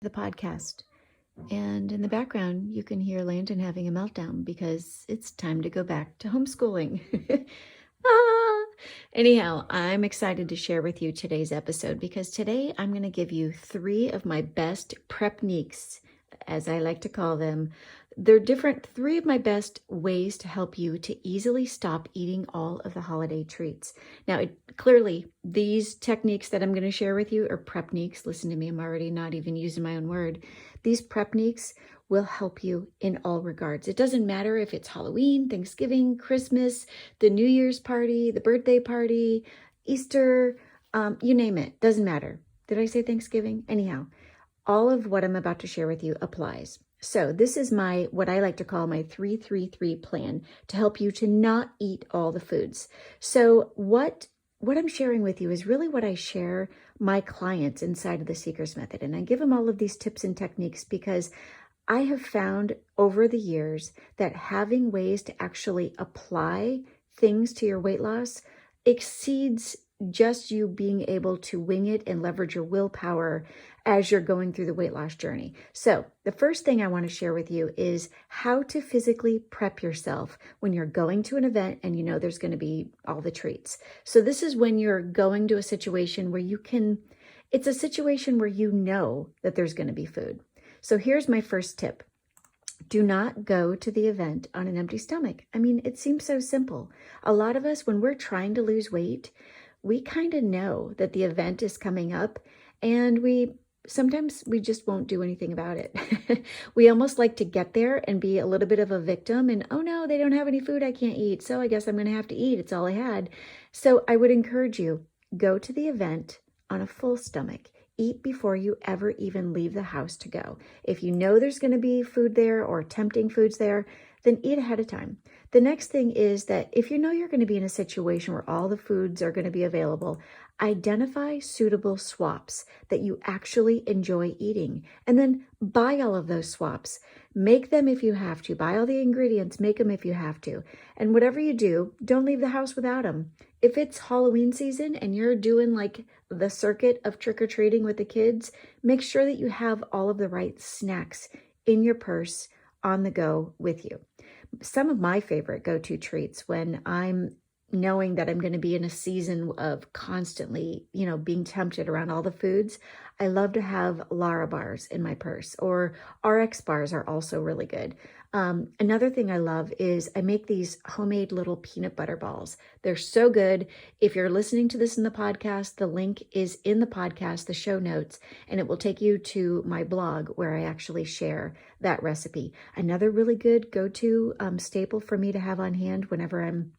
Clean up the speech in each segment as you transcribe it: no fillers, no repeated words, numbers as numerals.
the podcast. And in the background, you can hear Landon having a meltdown because it's time to go back to homeschooling. ah! Anyhow, I'm excited to share with you today's episode because today I'm going to give you 3 of my best prep-niques, as I like to call them. They're 3 of my best ways to help you to easily stop eating all of the holiday treats. Now, clearly, these techniques that I'm going to share with you are prep-niques. Listen to me, I'm already not even using my own word. These prep-niques will help you in all regards. It doesn't matter if it's Halloween, Thanksgiving, Christmas, the New Year's party, the birthday party, Easter, you name it, doesn't matter. Did I say Thanksgiving? Anyhow, all of what I'm about to share with you applies. So this is what I like to call my 3-3-3 plan to help you to not eat all the foods. So what I'm sharing with you is really what I share my clients inside of the Seeker's Method. And I give them all of these tips and techniques because I have found over the years that having ways to actually apply things to your weight loss exceeds just you being able to wing it and leverage your willpower as you're going through the weight loss journey. So the first thing I want to share with you is how to physically prep yourself when you're going to an event and you know there's going to be all the treats. So this is when you're going to a situation where it's a situation where you know that there's going to be food. So here's my first tip. Do not go to the event on an empty stomach. I mean, it seems so simple. A lot of us, when we're trying to lose weight, we kind of know that the event is coming up and sometimes we just won't do anything about it. We almost like to get there and be a little bit of a victim and, oh no, they don't have any food I can't eat, so I guess I'm going to have to eat. It's all I had. So I would encourage you, go to the event on a full stomach. Eat before you ever even leave the house to go. If you know there's going to be food there or tempting foods there, then eat ahead of time. The next thing is that if you know you're going to be in a situation where all the foods are going to be available, identify suitable swaps that you actually enjoy eating, and then buy all of those swaps. Make them if you have to. Buy all the ingredients, make them if you have to. And whatever you do, don't leave the house without them. If it's Halloween season and you're doing like the circuit of trick-or-treating with the kids, make sure that you have all of the right snacks in your purse on the go with you. Some of my favorite go-to treats when I'm knowing that I'm going to be in a season of constantly, being tempted around all the foods, I love to have Lara bars in my purse, or RX bars are also really good. Another thing I love is I make these homemade little peanut butter balls. They're so good. If you're listening to this in the podcast, the link is in the podcast, the show notes, and it will take you to my blog where I actually share that recipe. Another really good go-to staple for me to have on hand whenever I'm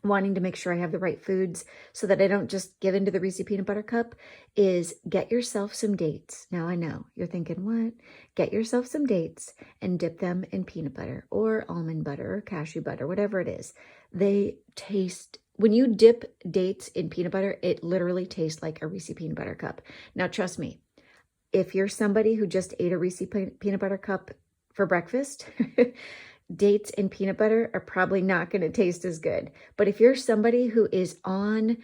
wanting to make sure I have the right foods so that I don't just give into the Reese peanut butter cup is get yourself some dates. Now I know you're thinking, what? Get yourself some dates and dip them in peanut butter or almond butter or cashew butter, whatever it is. When you dip dates in peanut butter, it literally tastes like a Reese peanut butter cup. Now, trust me, if you're somebody who just ate a Reese peanut butter cup for breakfast, dates and peanut butter are probably not going to taste as good. But if you're somebody who is on,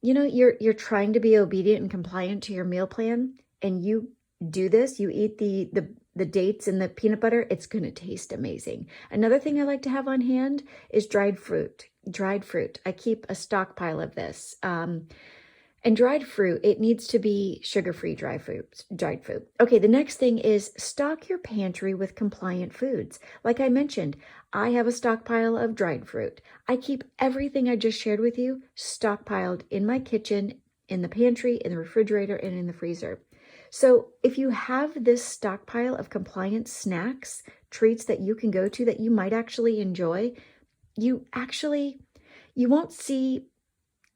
you're trying to be obedient and compliant to your meal plan, and you do this, you eat the dates and the peanut butter, it's going to taste amazing. Another thing I like to have on hand is dried fruit. I keep a stockpile of this. And dried fruit, it needs to be sugar-free dried fruit. Okay, the next thing is stock your pantry with compliant foods. Like I mentioned, I have a stockpile of dried fruit. I keep everything I just shared with you stockpiled in my kitchen, in the pantry, in the refrigerator, and in the freezer. So if you have this stockpile of compliant snacks, treats that you can go to that you might actually enjoy, you won't see.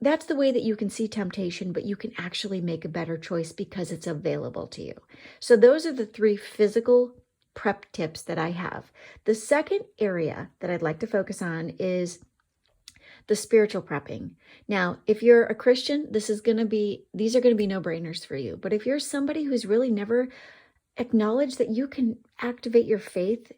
That's the way that you can see temptation, but you can actually make a better choice because it's available to you. So those are the 3 physical prep tips that I have. The second area that I'd like to focus on is the spiritual prepping. Now, if you're a Christian, these are going to be no-brainers for you. But if you're somebody who's really never acknowledged that you can activate your faith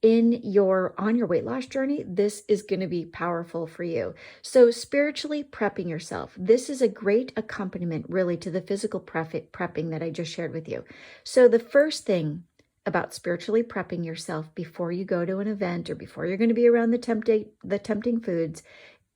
on your weight loss journey, this is going to be powerful for you. So spiritually prepping yourself, this is a great accompaniment really to the physical prepping that I just shared with you. So the first thing about spiritually prepping yourself before you go to an event or before you're going to be around the tempting foods,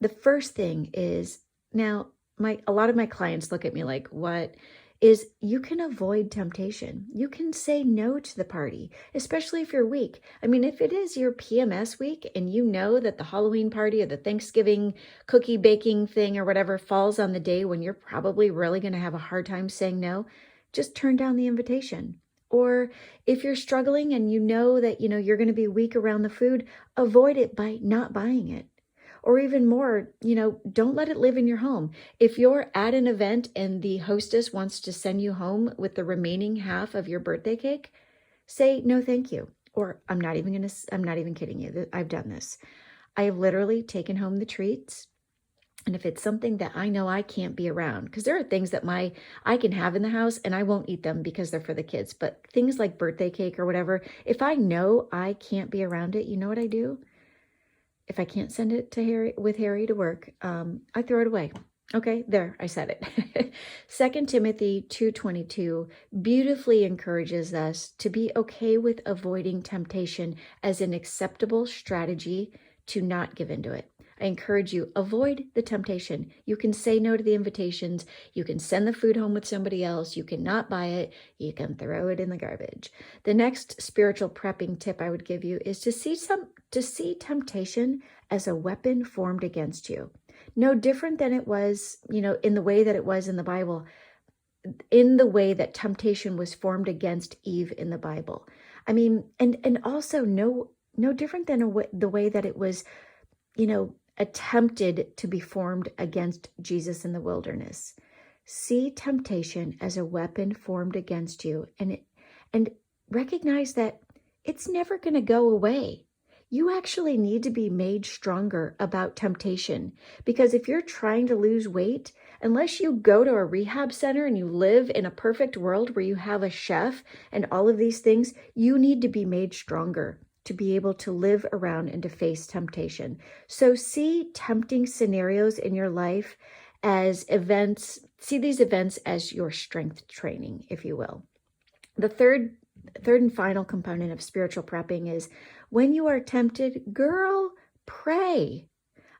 the first thing is, now a lot of my clients look at me like, what? Is you can avoid temptation. You can say no to the party, especially if you're weak. I mean, if it is your PMS week and you know that the Halloween party or the Thanksgiving cookie baking thing or whatever falls on the day when you're probably really going to have a hard time saying no, just turn down the invitation. Or if you're struggling and you know that, you're going to be weak around the food, avoid it by not buying it. Or even more, don't let it live in your home. If you're at an event and the hostess wants to send you home with the remaining half of your birthday cake, say, no, thank you. Or I'm not even kidding you. I've done this. I have literally taken home the treats. And if it's something that I know I can't be around, because there are things that I can have in the house and I won't eat them because they're for the kids, but things like birthday cake or whatever, if I know I can't be around it, you know what I do? If I can't send it to Harry to work, I throw it away. Okay, there, I said it. 2 Timothy 2:22 beautifully encourages us to be okay with avoiding temptation as an acceptable strategy to not give into it. I encourage you, avoid the temptation. You can say no to the invitations. You can send the food home with somebody else. You cannot buy it. You can throw it in the garbage. The next spiritual prepping tip I would give you is to see temptation as a weapon formed against you. No different than it was, in the way that it was in the Bible, in the way that temptation was formed against Eve in the Bible. I mean, and also no different than the way that it was, attempted to be formed against Jesus in the wilderness. See temptation as a weapon formed against you, and recognize that it's never going to go away. You actually need to be made stronger about temptation, because if you're trying to lose weight, unless you go to a rehab center and you live in a perfect world where you have a chef and all of these things, you need to be made stronger to be able to live around and to face temptation. So see tempting scenarios in your life as events. See these events as your strength training, if you will. The third and final component of spiritual prepping is, when you are tempted, girl, pray.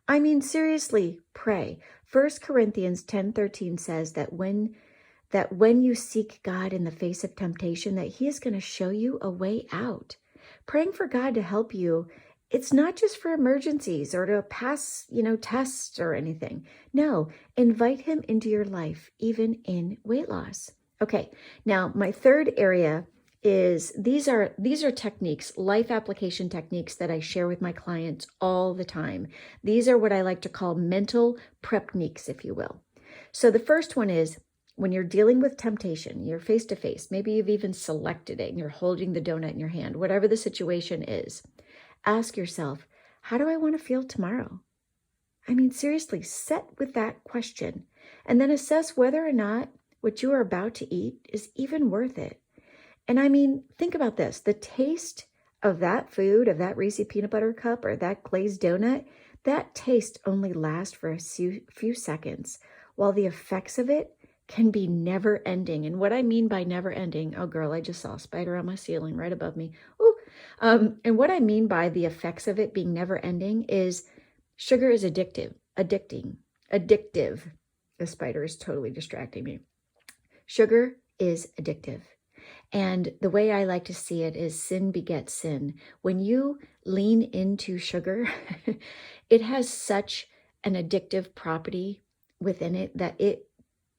I mean, seriously, pray. 1 Corinthians 10:13 says that when you seek God in the face of temptation, that he is going to show you a way out. Praying for God to help you, it's not just for emergencies or to pass, tests or anything. No, invite him into your life, even in weight loss. Okay, now my third area is these are techniques, life application techniques that I share with my clients all the time. These are what I like to call mental prep-niques, if you will. So the first one is, when you're dealing with temptation, you're face to face, maybe you've even selected it and you're holding the donut in your hand, whatever the situation is, ask yourself, how do I want to feel tomorrow? I mean, seriously, sit with that question and then assess whether or not what you are about to eat is even worth it. And I mean, think about this. The taste of that food, of that Reese's peanut butter cup or that glazed donut, that taste only lasts for a few seconds, while the effects of it can be never ending. And what I mean by never ending, oh girl, I just saw a spider on my ceiling right above me. Ooh. And what I mean by the effects of it being never ending is sugar is addictive. The spider is totally distracting me. Sugar is addictive. And the way I like to see it is sin begets sin. When you lean into sugar, it has such an addictive property within it that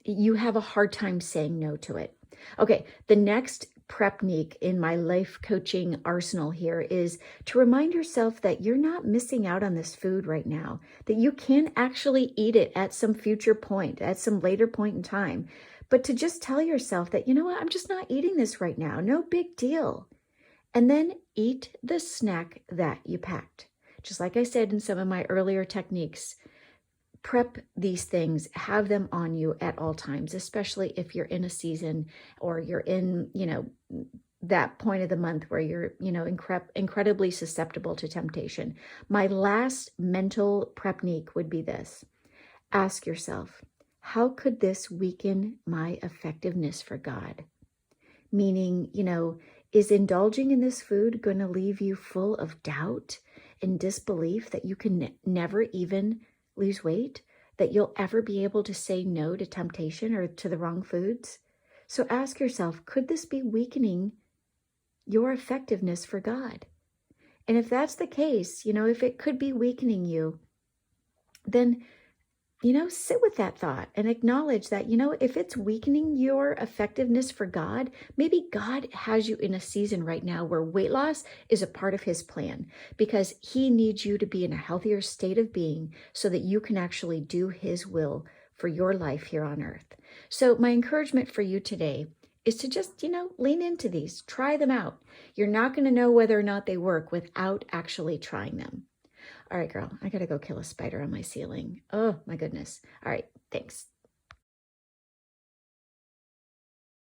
you have a hard time saying no to it. Okay, the next prep-nique in my life coaching arsenal here is to remind yourself that you're not missing out on this food right now, that you can actually eat it at some future point, at some later point in time. But to just tell yourself that, you know what, I'm just not eating this right now. No big deal. And then eat the snack that you packed. Just like I said in some of my earlier techniques, prep these things, have them on you at all times, especially if you're in a season or you're in, that point of the month where you're, incredibly susceptible to temptation. My last mental prep-nique would be this. Ask yourself, how could this weaken my effectiveness for God? Meaning, is indulging in this food going to leave you full of doubt and disbelief that you can never even lose weight, that you'll ever be able to say no to temptation or to the wrong foods? So ask yourself, could this be weakening your effectiveness for God? And if that's the case, if it could be weakening you, then sit with that thought and acknowledge that, if it's weakening your effectiveness for God, maybe God has you in a season right now where weight loss is a part of his plan, because he needs you to be in a healthier state of being so that you can actually do his will for your life here on earth. So my encouragement for you today is to just, lean into these, try them out. You're not going to know whether or not they work without actually trying them. All right, girl, I got to go kill a spider on my ceiling. Oh, my goodness. All right, thanks.